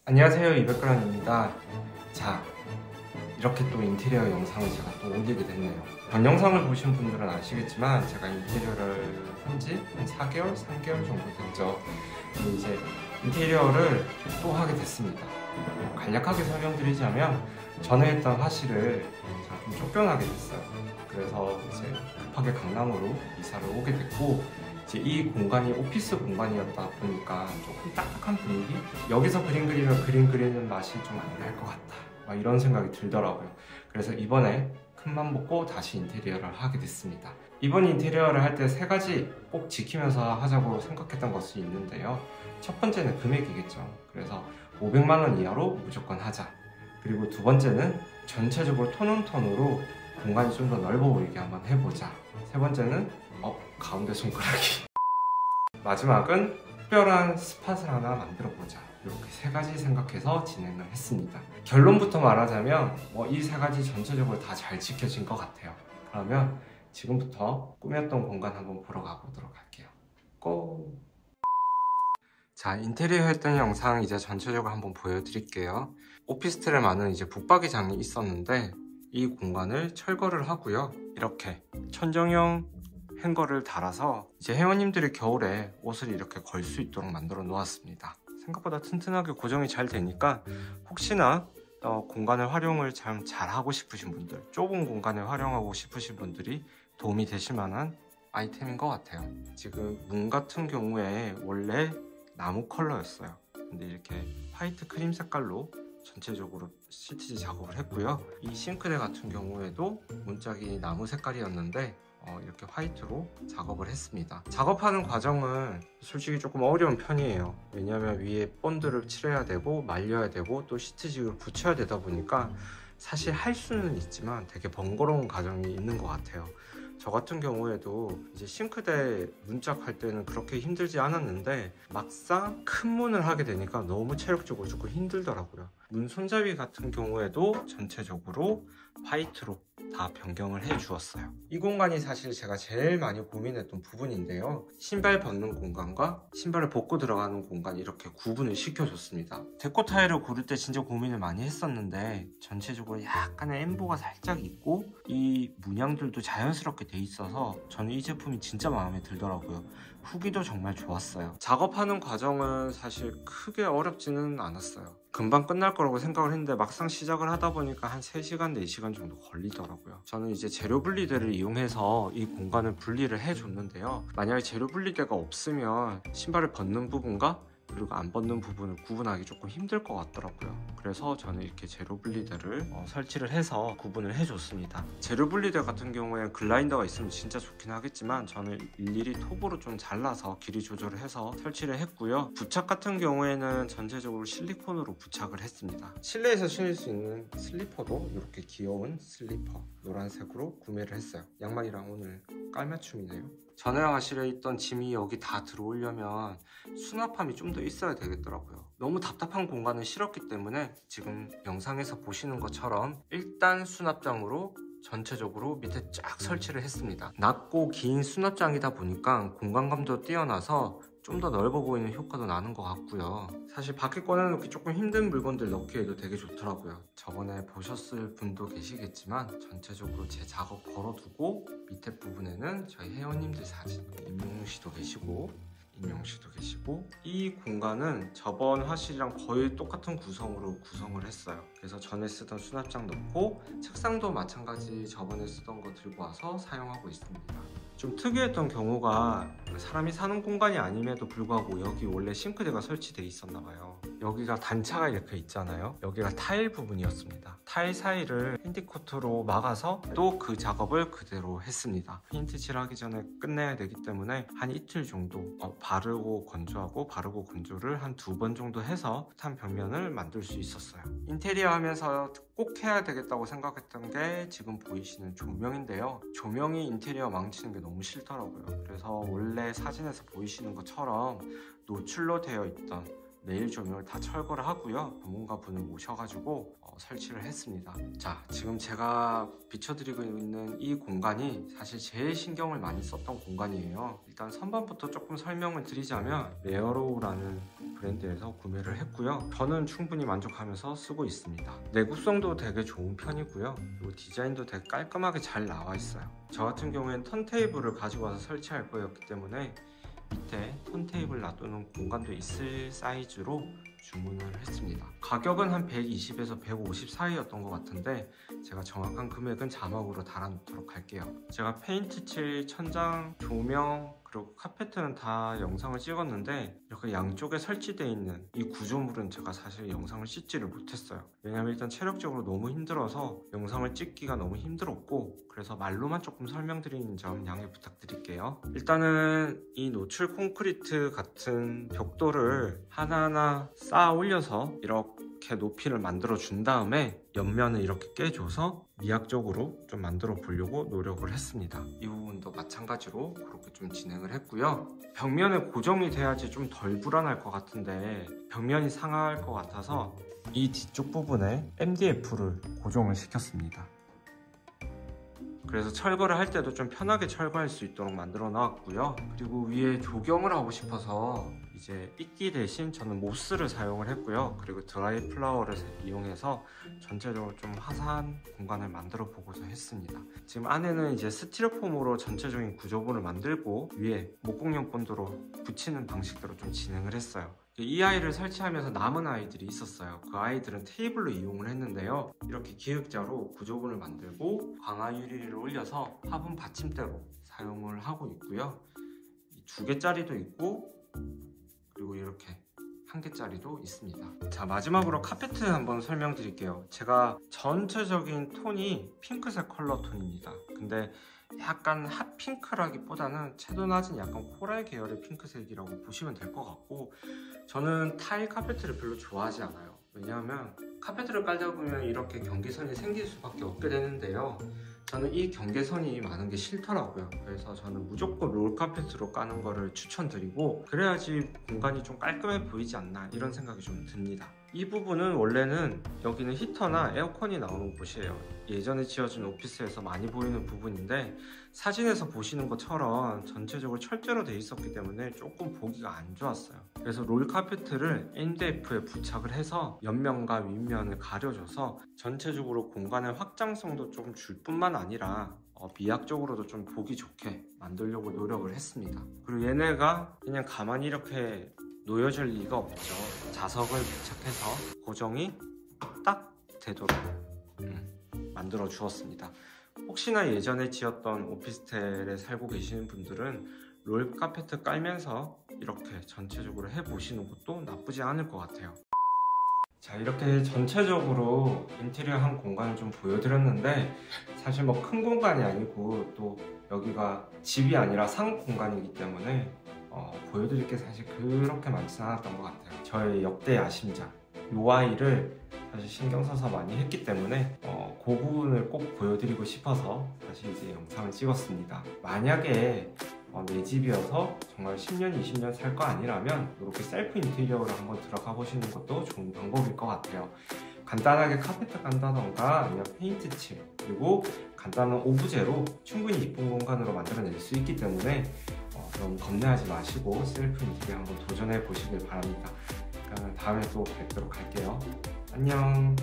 안녕하세요, 이백그란입니다. 자, 이렇게 또 인테리어 영상을 제가 또 올리게 됐네요. 전 영상을 보신 분들은 아시겠지만 제가 인테리어를 한 지 한 4개월, 3개월 정도 됐죠. 근데 이제 인테리어를 또 하게 됐습니다. 간략하게 설명드리자면 전에 했던 화실을 제가 좀 쫓겨나게 됐어요. 그래서 이제 급하게 강남으로 이사를 오게 됐고, 이제 이 공간이 오피스 공간이었다 보니까 조금 딱딱한 분위기? 여기서 그림 그리면 그림 그리는 맛이 좀 안 날 것 같다, 막 이런 생각이 들더라고요. 그래서 이번에 큰맘 먹고 다시 인테리어를 하게 됐습니다. 이번 인테리어를 할 때 세 가지 꼭 지키면서 하자고 생각했던 것이 있는데요. 첫 번째는 금액이겠죠. 그래서 500만 원 이하로 무조건 하자. 그리고 두 번째는 전체적으로 톤온톤으로 공간이 좀 더 넓어 보이게 한번 해보자. 세 번째는 가운데 손가락이 마지막은 특별한 스팟을 하나 만들어 보자. 이렇게 세 가지 생각해서 진행을 했습니다. 결론부터 말하자면 이 세 가지 전체적으로 다 잘 지켜진 것 같아요. 그러면 지금부터 꾸몄던 공간 한번 보러 가보도록 할게요. 고! 자, 인테리어 했던 영상 이제 전체적으로 한번 보여드릴게요. 오피스텔에 많은 이제 붙박이장이 있었는데 이 공간을 철거를 하고요. 이렇게 천정형 행거를 달아서 이제 회원님들이 겨울에 옷을 이렇게 걸 수 있도록 만들어 놓았습니다. 생각보다 튼튼하게 고정이 잘 되니까 혹시나 공간을 활용을 잘 하고 싶으신 분들, 좁은 공간을 활용하고 싶으신 분들이 도움이 되실 만한 아이템인 것 같아요. 지금 문 같은 경우에 원래 나무 컬러였어요. 근데 이렇게 화이트 크림 색깔로 전체적으로 시트지 작업을 했고요. 이 싱크대 같은 경우에도 문짝이 나무 색깔이었는데 이렇게 화이트로 작업을 했습니다. 작업하는 과정은 솔직히 조금 어려운 편이에요. 왜냐하면 위에 본드를 칠해야 되고 말려야 되고 또 시트지를 붙여야 되다 보니까 사실 할 수는 있지만 되게 번거로운 과정이 있는 것 같아요. 저 같은 경우에도 이제 싱크대 문짝 할 때는 그렇게 힘들지 않았는데 막상 큰 문을 하게 되니까 너무 체력적으로 조금 힘들더라고요. 문 손잡이 같은 경우에도 전체적으로 화이트로 다 변경을 해 주었어요. 이 공간이 사실 제가 제일 많이 고민했던 부분인데요. 신발 벗는 공간과 신발을 벗고 들어가는 공간 이렇게 구분을 시켜줬습니다. 데코 타일을 고를 때 진짜 고민을 많이 했었는데 전체적으로 약간의 엠보가 살짝 있고 이 문양들도 자연스럽게 돼 있어서 저는 이 제품이 진짜 마음에 들더라고요. 후기도 정말 좋았어요. 작업하는 과정은 사실 크게 어렵지는 않았어요. 금방 끝날 거라고 생각을 했는데 막상 시작을 하다 보니까 한 3시간, 4시간 정도 걸리더라고요. 저는 이제 재료 분리대를 이용해서 이 공간을 분리를 해줬는데요. 만약에 재료 분리대가 없으면 신발을 벗는 부분과 그리고 안 벗는 부분을 구분하기 조금 힘들 것 같더라고요. 그래서 저는 이렇게 재료 분리대를 설치를 해서 구분을 해줬습니다. 재료 분리대 같은 경우에 글라인더가 있으면 진짜 좋긴 하겠지만 저는 일일이 톱으로 좀 잘라서 길이 조절을 해서 설치를 했고요. 부착 같은 경우에는 전체적으로 실리콘으로 부착을 했습니다. 실내에서 신을 수 있는 슬리퍼도 이렇게 귀여운 슬리퍼 노란색으로 구매를 했어요. 양말이랑 오늘 깔맞춤이네요. 전에 화실에 있던 짐이 여기 다 들어오려면 수납함이 좀 더 있어야 되겠더라고요. 너무 답답한 공간은 싫었기 때문에 지금 영상에서 보시는 것처럼 일단 수납장으로 전체적으로 밑에 쫙 설치를 했습니다. 낮고 긴 수납장이다 보니까 공간감도 뛰어나서 좀 더 넓어 보이는 효과도 나는 것 같고요. 사실 밖에 꺼내놓기 조금 힘든 물건들 넣기에도 되게 좋더라고요. 저번에 보셨을 분도 계시겠지만 전체적으로 제 작업 걸어두고 밑에 부분에는 저희 회원님들 사진, 임용씨도 계시고 임용씨도 계시고 이 공간은 저번 화실이랑 거의 똑같은 구성으로 구성을 했어요. 그래서 전에 쓰던 수납장 넣고 책상도 마찬가지 저번에 쓰던 거 들고 와서 사용하고 있습니다. 좀 특이했던 경우가 사람이 사는 공간이 아님에도 불구하고 여기 원래 싱크대가 설치되어 있었나 봐요. 여기가 단차가 이렇게 있잖아요. 여기가 타일 부분이었습니다. 타일 사이를 페인트코트로 막아서 또 그 작업을 그대로 했습니다. 페인트 칠하기 전에 끝내야 되기 때문에 한 이틀 정도 바르고 건조하고 바르고 건조를 한 2번 정도 해서 탄 벽면을 만들 수 있었어요. 인테리어 하면서 꼭 해야 되겠다고 생각했던 게 지금 보이시는 조명인데요. 조명이 인테리어 망치는 게 너무 싫더라고요. 그래서 원래 사진에서 보이시는 것처럼 노출로 되어 있던 내일 조명을 다 철거를 하고요. 전문가분을 모셔가지고 설치를 했습니다. 자, 지금 제가 비춰드리고 있는 이 공간이 사실 제일 신경을 많이 썼던 공간이에요. 일단 선반부터 조금 설명을 드리자면 레어로우라는 브랜드에서 구매를 했고요. 저는 충분히 만족하면서 쓰고 있습니다. 내구성도 되게 좋은 편이고요. 그리고 디자인도 되게 깔끔하게 잘 나와 있어요. 저 같은 경우에는 턴테이블을 가지고 와서 설치할 거였기 때문에 밑에 턴테이블 놔두는 공간도 있을 사이즈로 주문을 했습니다. 가격은 한 120에서 150 사이였던 것 같은데 제가 정확한 금액은 자막으로 달아놓도록 할게요. 제가 페인트 칠, 천장, 조명, 그리고 카페트는 다 영상을 찍었는데 이렇게 양쪽에 설치되어 있는 이 구조물은 제가 사실 영상을 찍지를 못했어요. 왜냐면 일단 체력적으로 너무 힘들어서 영상을 찍기가 너무 힘들었고, 그래서 말로만 조금 설명드리는 점 양해 부탁드릴게요. 일단은 이 노출 콘크리트 같은 벽돌을 하나하나 쌓아 올려서 이렇게 높이를 만들어 준 다음에 옆면을 이렇게 깨줘서 미학적으로 좀 만들어 보려고 노력을 했습니다. 이 부분도 마찬가지로 그렇게 좀 진행을 했고요. 벽면에 고정이 돼야지 좀 덜 불안할 것 같은데 벽면이 상할 것 같아서 이 뒤쪽 부분에 MDF를 고정을 시켰습니다. 그래서 철거를 할 때도 좀 편하게 철거할 수 있도록 만들어 놨고요. 그리고 위에 조경을 하고 싶어서 이제 이끼 대신 저는 모스를 사용을 했고요. 그리고 드라이 플라워를 이용해서 전체적으로 좀 화사한 공간을 만들어 보고자 했습니다. 지금 안에는 이제 스티로폼으로 전체적인 구조물을 만들고 위에 목공용 본드로 붙이는 방식대로 좀 진행을 했어요. 이 아이를 설치하면서 남은 아이들이 있었어요. 그 아이들은 테이블로 이용을 했는데요. 이렇게 기역자로 구조물을 만들고 강화 유리를 올려서 화분 받침대로 사용을 하고 있고요. 2개짜리도 있고 그리고 이렇게 1개짜리도 있습니다. 자, 마지막으로 카페트 한번 설명드릴게요. 제가 전체적인 톤이 핑크색 컬러 톤입니다. 근데 약간 핫핑크라기보다는 채도 낮은 약간 코랄 계열의 핑크색이라고 보시면 될 것 같고, 저는 타일 카페트를 별로 좋아하지 않아요. 왜냐하면 카페트를 깔다 보면 이렇게 경계선이 생길 수밖에 없게 되는데요. 저는 이 경계선이 많은 게 싫더라고요. 그래서 저는 무조건 롤 카페트로 까는 거를 추천드리고, 그래야지 공간이 좀 깔끔해 보이지 않나 이런 생각이 좀 듭니다. 이 부분은 원래는 여기는 히터나 에어컨이 나오는 곳이에요. 예전에 지어진 오피스에서 많이 보이는 부분인데 사진에서 보시는 것처럼 전체적으로 철제로 돼 있었기 때문에 조금 보기가 안 좋았어요. 그래서 롤 카페트를 MDF에 부착을 해서 옆면과 윗면을 가려줘서 전체적으로 공간의 확장성도 좀 줄 뿐만 아니라 미학적으로도 좀 보기 좋게 만들려고 노력을 했습니다. 그리고 얘네가 그냥 가만히 이렇게 놓여질 리가 없죠. 자석을 부착해서 고정이 딱 되도록 만들어 주었습니다. 혹시나 예전에 지었던 오피스텔에 살고 계시는 분들은 롤 카페트 깔면서 이렇게 전체적으로 해보시는 것도 나쁘지 않을 것 같아요. 자, 이렇게 전체적으로 인테리어 한 공간을 좀 보여드렸는데 사실 뭐 큰 공간이 아니고 또 여기가 집이 아니라 상 공간이기 때문에 보여드릴 게 사실 그렇게 많지는 않았던 것 같아요. 저의 역대 야심작 요 아이를 사실 신경 써서 많이 했기 때문에 그 부분을 꼭 보여드리고 싶어서 다시 이제 영상을 찍었습니다. 만약에 내 집이어서 정말 10년, 20년 살 거 아니라면 이렇게 셀프 인테리어로 한번 들어가 보시는 것도 좋은 방법일 것 같아요. 간단하게 카페트 간다던가 아니면 페인트 칠, 그리고 간단한 오브제로 충분히 이쁜 공간으로 만들어낼 수 있기 때문에 너무 겁내하지 마시고 셀프 인테리어 한번 도전해 보시길 바랍니다. 그러면 다음에 또 뵙도록 할게요. 안녕.